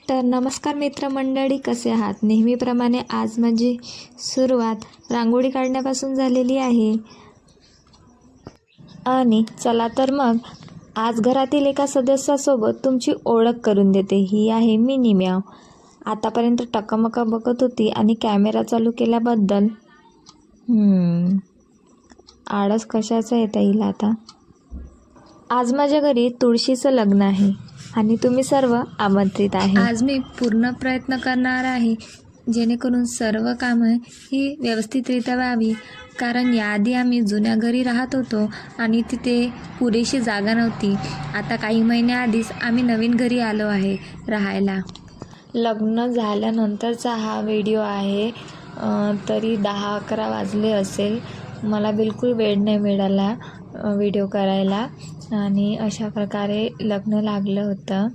तर नमस्कार मित्रमंडळी, कसे आहात? नेहमीप्रमाणे आज माझी सुरुवात रांगोळी काढण्यापासून झालेली आहे. आणि चला तर मग आज घरातील एका सदस्यासोबत तुमची ओळख करून देते. ही आहे मिनी म्याव. आतापर्यंत टकमका बघत होती आणि कॅमेरा चालू केल्याबद्दल आळस कशाचा येता येईल आता. आज माझ्या घरी तुळशीचं लग्न आहे आणि तुम्ही सर्व आमंत्रित आहे. आज मी पूर्ण प्रयत्न करणार आहे जेणेकरून सर्व कामं ही व्यवस्थितरित्या व्हावी, कारण याआधी आम्ही जुन्या घरी राहत होतो आणि तिथे पुरेशी जागा नव्हती. आता काही महिन्याआधीच आम्ही नवीन घरी आलो आहे राहायला. लग्न झाल्यानंतरचा हा व्हिडिओ आहे. तरी 10-11 वाजले असेल. मला बिलकुल वेळ नाही मिळाला व्हिडिओ करायला आणि अशा प्रकारे लग्न लागलं होतं.